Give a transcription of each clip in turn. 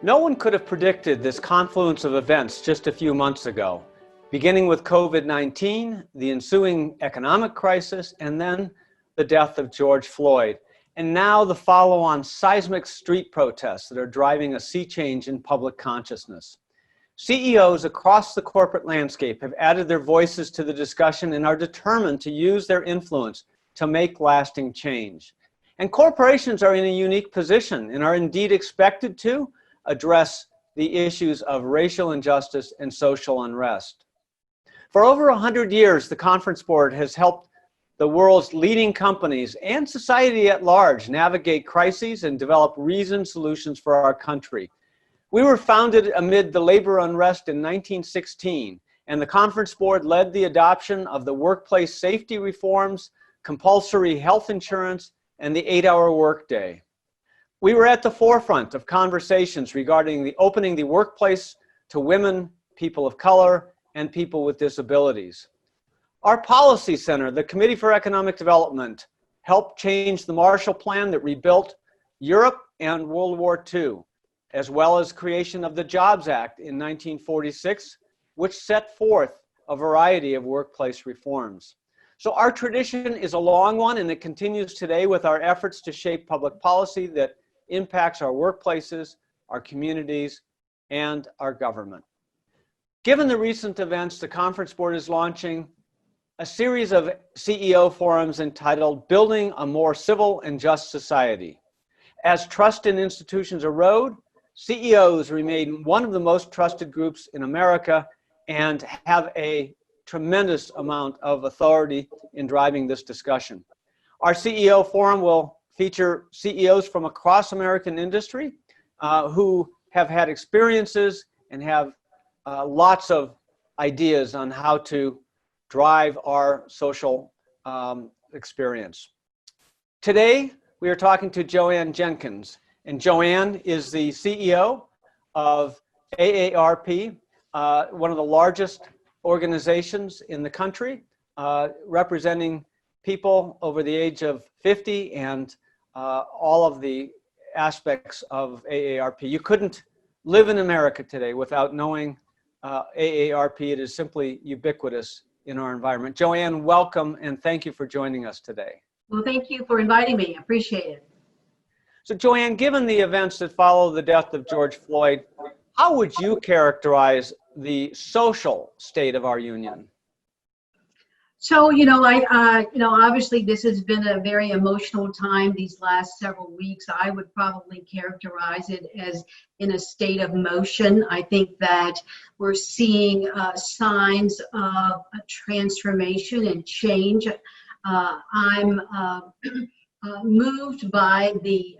No one could have predicted this confluence of events just a few months ago, beginning with COVID-19, the ensuing economic crisis, and then the death of George Floyd, and now the follow-on seismic street protests that are driving a sea change in public consciousness. CEOs across the corporate landscape have added their voices to the discussion and are determined to use their influence to make lasting change. And corporations are in a unique position and are indeed expected to address the issues of racial injustice and social unrest. For over 100 years, the Conference Board has helped the world's leading companies and society at large navigate crises and develop reasoned solutions for our country. We were founded amid the labor unrest in 1916, and the Conference Board led the adoption of the workplace safety reforms, compulsory health insurance, and the 8-hour workday. We were at the forefront of conversations regarding opening the workplace to women, people of color, and people with disabilities. Our policy center, the Committee for Economic Development, helped change the Marshall Plan that rebuilt Europe and World War II, as well as creation of the Jobs Act in 1946, which set forth a variety of workplace reforms. So our tradition is a long one, and it continues today with our efforts to shape public policy that impacts our workplaces, our communities, and our government. Given the recent events, the Conference Board is launching a series of CEO forums entitled Building a More Civil and Just Society. As trust in institutions erode, CEOs remain one of the most trusted groups in America and have a tremendous amount of authority in driving this discussion. Our CEO forum will feature CEOs from across American industry who have had experiences and have lots of ideas on how to drive our social experience. Today, we are talking to Joanne Jenkins, and Joanne is the CEO of AARP, one of the largest organizations in the country, representing people over the age of 50 and all of the aspects of AARP. You couldn't live in America today without knowing AARP. It is simply ubiquitous in our environment. Joanne, welcome, and thank you for joining us today. Well, thank you for inviting me. I appreciate it. So Joanne, given the events that follow the death of George Floyd, how would you characterize the social state of our union? So, obviously this has been a very emotional time these last several weeks. I would probably characterize it as in a state of motion. I think that we're seeing signs of a transformation and change. I'm moved by the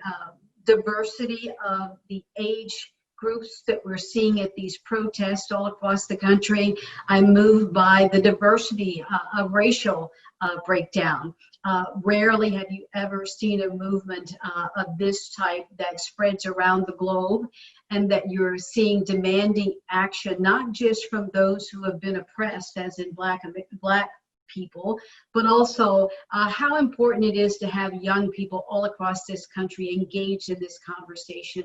diversity of the age groups that we're seeing at these protests all across the country. I'm moved by the diversity of racial breakdown. Rarely have you ever seen a movement of this type that spreads around the globe, and that you're seeing demanding action, not just from those who have been oppressed, as in Black people, but also how important it is to have young people all across this country engaged in this conversation.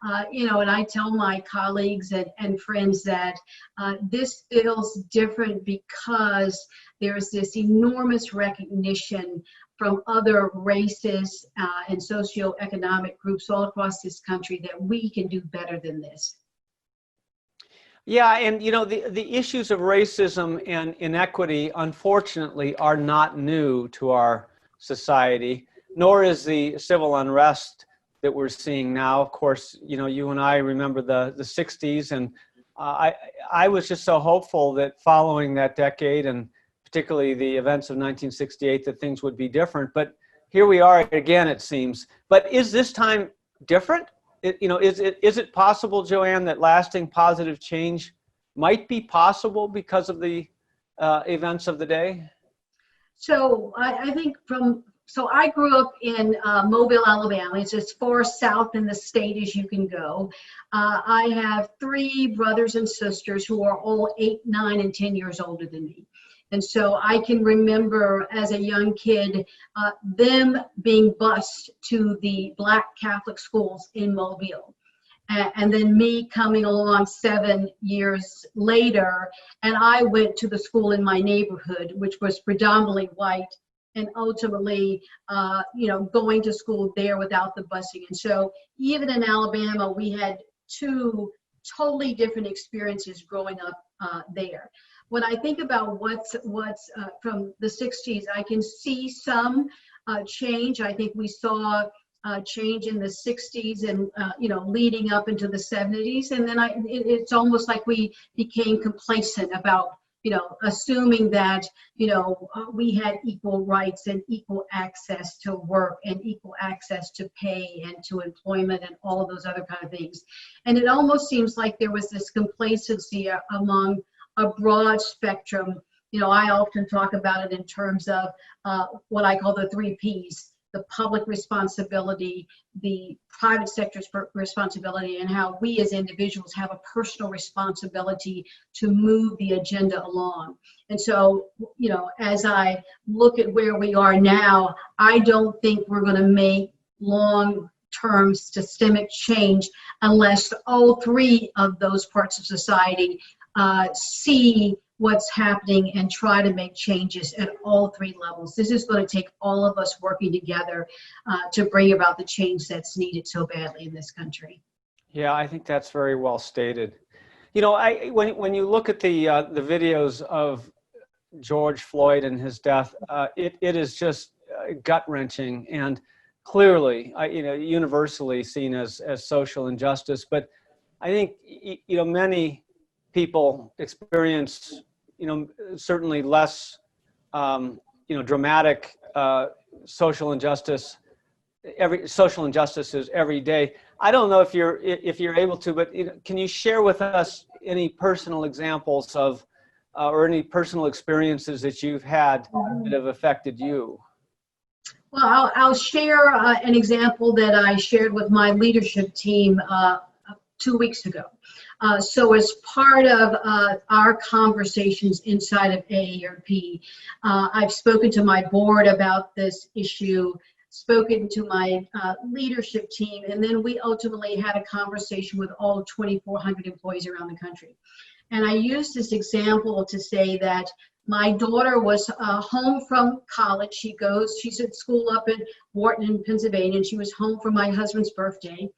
And I tell my colleagues and friends that this feels different because there's this enormous recognition from other races and socioeconomic groups all across this country that we can do better than this. Yeah, and the issues of racism and inequity, unfortunately, are not new to our society, nor is the civil unrest that we're seeing now. Of course, you and I remember the 60s, and I was just so hopeful that following that decade, and particularly the events of 1968, that things would be different. But here we are again, it seems. But is this time different? Is it possible, Joanne, that lasting positive change might be possible because of the events of the day? So I think I grew up in Mobile, Alabama. It's as far south in the state as you can go. I have 3 brothers and sisters who are all 8, 9, and 10 years older than me. And so I can remember as a young kid, them being bused to the Black Catholic schools in Mobile. and then me coming along 7 years later, and I went to the school in my neighborhood, which was predominantly white, and ultimately, going to school there without the busing. And so even in Alabama, we had two totally different experiences growing up there. When I think about what's from the 60s, I can see some change. I think we saw change in the 60s and, leading up into the 70s. And then it's almost like we became complacent about, assuming that, we had equal rights and equal access to work and equal access to pay and to employment and all of those other kind of things. And it almost seems like there was this complacency among a broad spectrum. I often talk about it in terms of what I call the 3 Ps: the public responsibility, the private sector's responsibility, and how we as individuals have a personal responsibility to move the agenda along. And so, as I look at where we are now, I don't think we're going to make long-term systemic change unless all 3 of those parts of society see what's happening and try to make changes at all 3 levels. This is going to take all of us working together to bring about the change that's needed so badly in this country. Yeah, I think that's very well stated. When you look at the videos of George Floyd and his death, it is just gut-wrenching and clearly, universally seen as social injustice. But I think, many people experience, certainly less, dramatic social injustices every day. I don't know if you're able to, but can you share with us any personal examples of, or any personal experiences that you've had that have affected you? Well, I'll share an example that I shared with my leadership team 2 weeks ago. So as part of our conversations inside of AARP, I've spoken to my board about this issue, spoken to my leadership team, and then we ultimately had a conversation with all 2,400 employees around the country. And I used this example to say that my daughter was home from college. She's at school up in Wharton in Pennsylvania, and she was home for my husband's birthday.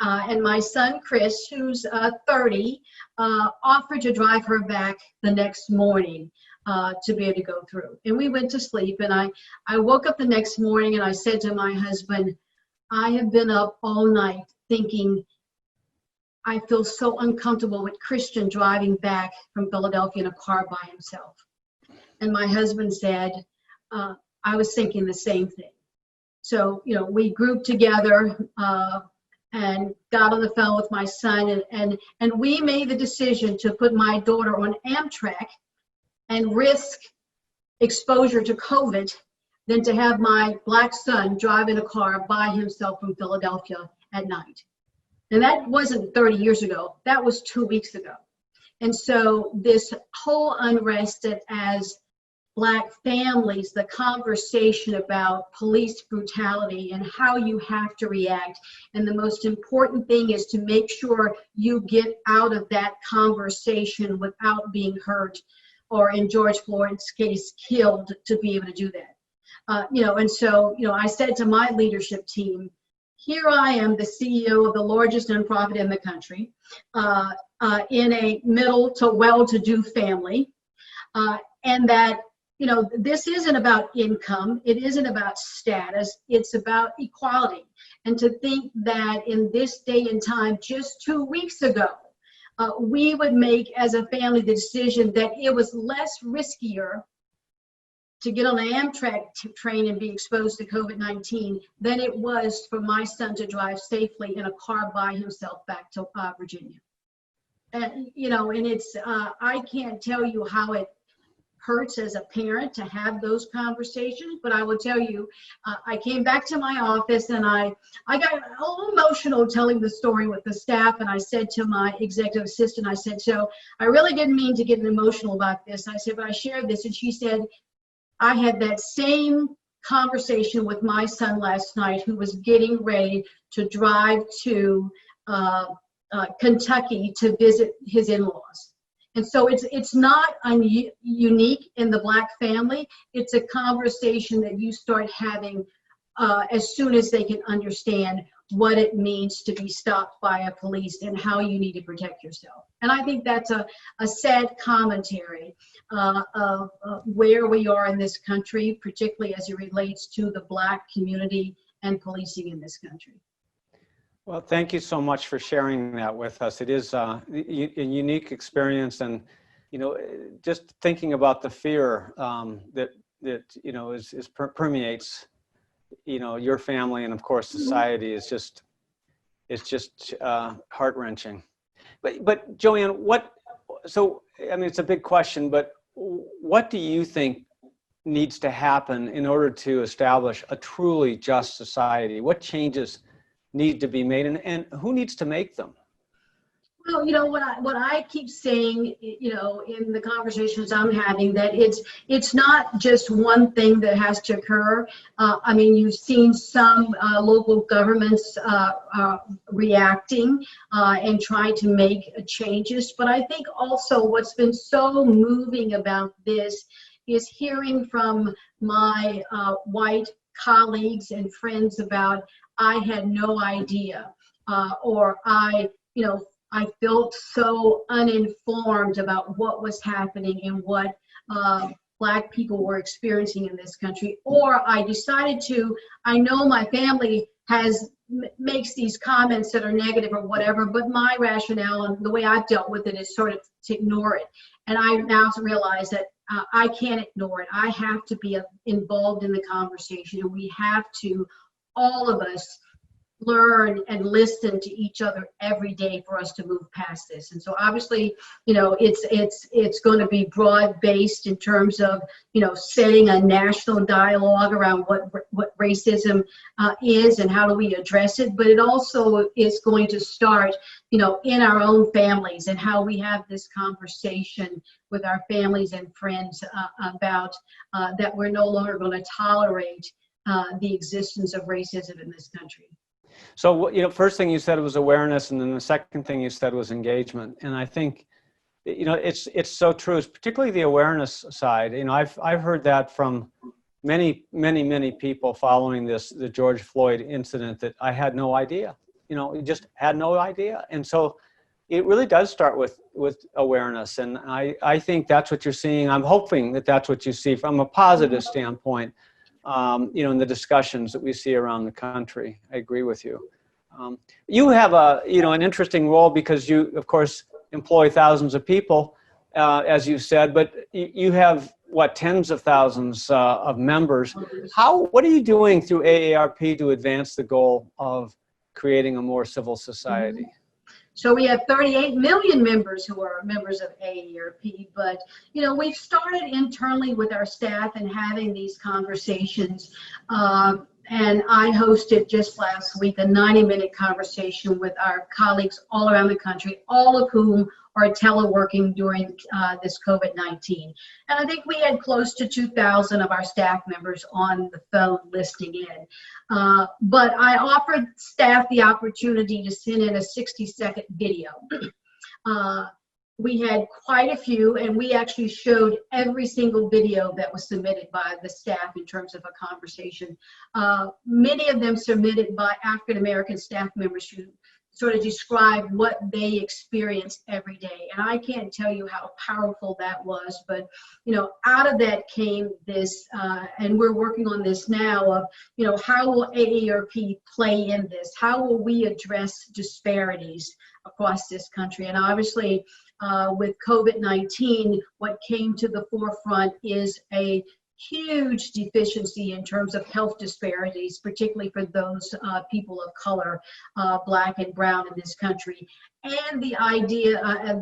And my son, Chris, who's 30, offered to drive her back the next morning to be able to go through. And we went to sleep, and I woke up the next morning and I said to my husband, I have been up all night thinking, I feel so uncomfortable with Christian driving back from Philadelphia in a car by himself. And my husband said, I was thinking the same thing. So, we grouped together and got on the phone with my son, and we made the decision to put my daughter on Amtrak and risk exposure to COVID than to have my Black son drive in a car by himself from Philadelphia at night. And that wasn't 30 years ago, that was 2 weeks ago. And so this whole unrest that as Black families, the conversation about police brutality and how you have to react. And the most important thing is to make sure you get out of that conversation without being hurt, or in George Floyd's case, killed, to be able to do that. And so, I said to my leadership team, here I am, the CEO of the largest nonprofit in the country, in a middle to well-to-do family, and that this isn't about income, it isn't about status, it's about equality. And to think that in this day and time, just 2 weeks ago, we would make as a family the decision that it was less riskier to get on the Amtrak train and be exposed to COVID-19 than it was for my son to drive safely in a car by himself back to Virginia. And, and it's, I can't tell you how it hurts as a parent to have those conversations, but I will tell you, I came back to my office and I got a little emotional telling the story with the staff, and I said to my executive assistant, I said, so I really didn't mean to get emotional about this. I said, but I shared this, and she said, I had that same conversation with my son last night, who was getting ready to drive to Kentucky to visit his in-laws. And so it's not unique in the Black family. It's a conversation that you start having as soon as they can understand what it means to be stopped by a police and how you need to protect yourself. And I think that's a sad commentary of where we are in this country, particularly as it relates to the Black community and policing in this country. Well, thank you so much for sharing that with us. It is a unique experience, and just thinking about the fear that permeates your family and of course society is just heart-wrenching. But Joanne, it's a big question, but what do you think needs to happen in order to establish a truly just society? What changes need to be made, and who needs to make them? Well, what I keep saying, in the conversations I'm having, that it's not just one thing that has to occur. You've seen some local governments reacting and trying to make changes. But I think also what's been so moving about this is hearing from my white colleagues and friends about, I had no idea, or I felt so uninformed about what was happening and what Black people were experiencing in this country. Or I decided I know my family makes these comments that are negative or whatever, but my rationale and the way I've dealt with it is sort of to ignore it. And I now realize that I can't ignore it. I have to be involved in the conversation, and we have to, all of us, learn and listen to each other every day for us to move past this. And so obviously, it's going to be broad-based in terms of, setting a national dialogue around what racism is and how do we address it. But it also is going to start, in our own families, and how we have this conversation with our families and friends about that we're no longer going to tolerate the existence of racism in this country. So, first thing you said was awareness, and then the second thing you said was engagement. And I think, it's so true, it's particularly the awareness side. I've heard that from many people following the George Floyd incident, that I had no idea, just had no idea. And so it really does start with awareness. And I think that's what you're seeing. I'm hoping that that's what you see from a positive standpoint. In the discussions that we see around the country. I agree with you. You have an interesting role because you, of course, employ thousands of people, as you said, but you have, tens of thousands of members. What are you doing through AARP to advance the goal of creating a more civil society? So we have 38 million members who are members of AARP, but we've started internally with our staff and having these conversations. And I hosted just last week a 90-minute conversation with our colleagues all around the country, all of whom are teleworking during this COVID-19. And I think we had close to 2,000 of our staff members on the phone listening in. But I offered staff the opportunity to send in a 60-second video. We had quite a few, and we actually showed every single video that was submitted by the staff in terms of a conversation. Many of them submitted by African-American staff members who sort of describe what they experience every day. And I can't tell you how powerful that was, but, out of that came this, and we're working on this now of, how will AARP play in this? How will we address disparities across this country? And obviously, with COVID-19, what came to the forefront is a huge deficiency in terms of health disparities, particularly for those people of color, Black and brown in this country, and the idea of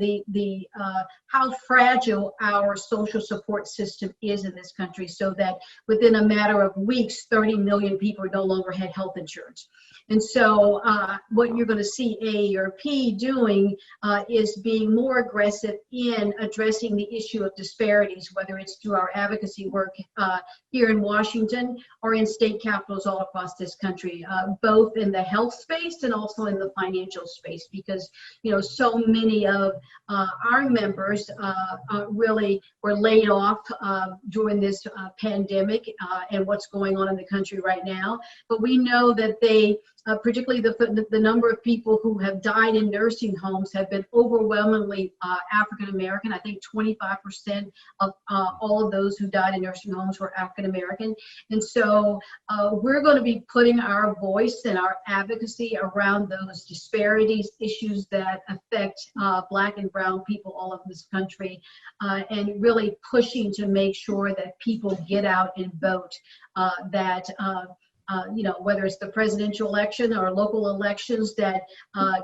how fragile our social support system is in this country, so that within a matter of weeks, 30 million people no longer had health insurance. And so what you're going to see AARP doing is being more aggressive in addressing the issue of disparities, whether it's through our advocacy work here in Washington or in state capitals all across this country, both in the health space and also in the financial space, because so many of our members really were laid off during this pandemic and what's going on in the country right now. But we know that they, particularly the number of people who have died in nursing homes, have been overwhelmingly African American. I think 25% of all of those who died in nursing homes were African American. And so we're going to be putting our voice and our advocacy around those disparities, issues that affect Black and brown people all over this country, and really pushing to make sure that people get out and vote, that whether it's the presidential election or local elections, that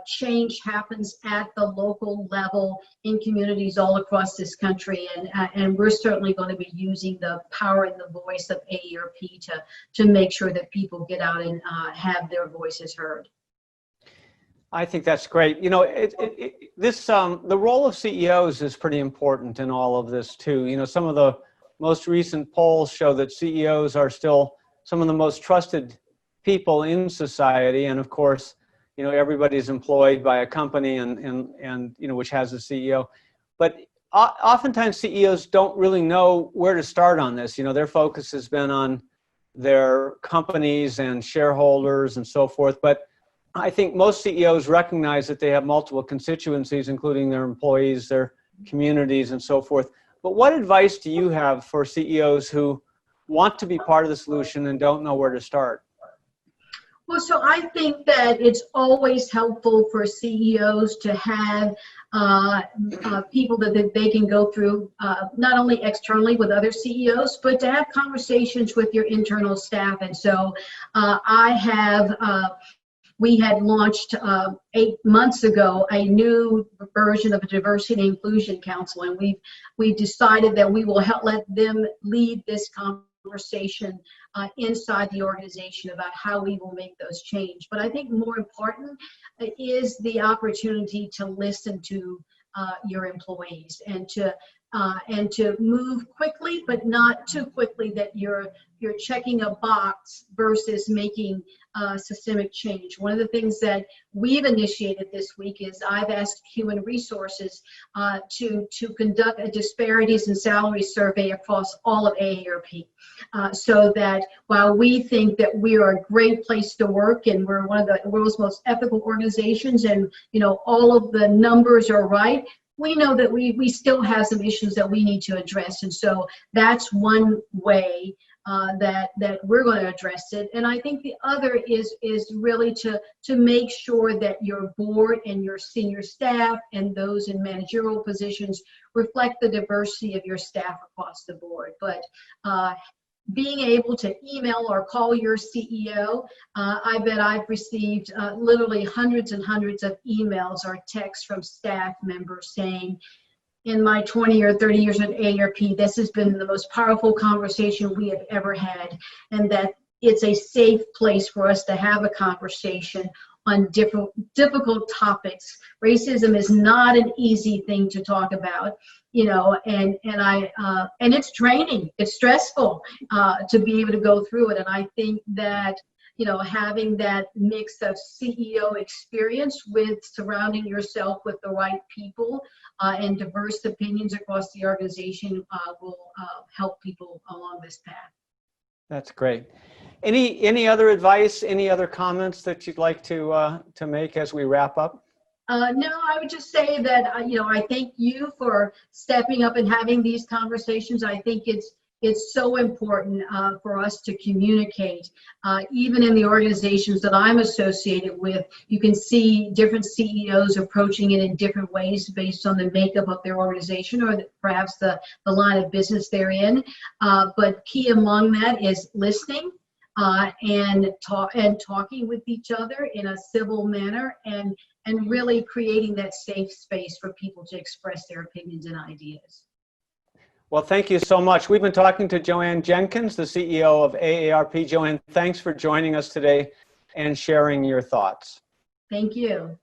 change happens at the local level in communities all across this country. And we're certainly going to be using the power and the voice of AARP to make sure that people get out and have their voices heard. I think that's great. The role of CEOs is pretty important in all of this too. Some of the most recent polls show that CEOs are still some of the most trusted people in society. And of course, everybody's employed by a company and which has a CEO. But oftentimes CEOs don't really know where to start on this. Their focus has been on their companies and shareholders and so forth. But I think most CEOs recognize that they have multiple constituencies, including their employees, their communities, and so forth. But what advice do you have for CEOs who want to be part of the solution and don't know where to start? Well, so I think that it's always helpful for CEOs to have people that they can go through, not only externally with other CEOs, but to have conversations with your internal staff. And so we had launched 8 months ago a new version of a diversity and inclusion council, and we've decided that we will let them lead this conversation inside the organization about how we will make those change. But I think more important is the opportunity to listen to your employees and to move quickly, but not too quickly that you're checking a box versus making systemic change. One of the things that we've initiated this week is I've asked Human Resources to conduct a disparities in salary survey across all of AARP, so that while we think that we are a great place to work and we're one of the world's most ethical organizations, and all of the numbers are right, we know that we still have some issues that we need to address. And so that's one way that we're going to address it. And I think the other is really to make sure that your board and your senior staff and those in managerial positions reflect the diversity of your staff across the board. But being able to email or call your CEO, I bet I've received literally hundreds and hundreds of emails or texts from staff members saying, in my 20 or 30 years at AARP, this has been the most powerful conversation we have ever had, and that it's a safe place for us to have a conversation on difficult topics. Racism is not an easy thing to talk about, and it's draining, it's stressful to be able to go through it. And I think that having that mix of CEO experience with surrounding yourself with the right people and diverse opinions across the organization will help people along this path. That's great. Any other advice, any other comments that you'd like to make as we wrap up? No, I would just say that, I thank you for stepping up and having these conversations. I think it's so important for us to communicate. Even in the organizations that I'm associated with, you can see different CEOs approaching it in different ways based on the makeup of their organization or perhaps the line of business they're in. But key among that is listening and talking with each other in a civil manner, and really creating that safe space for people to express their opinions and ideas. Well, thank you so much. We've been talking to Joanne Jenkins, the CEO of AARP. Joanne, thanks for joining us today and sharing your thoughts. Thank you.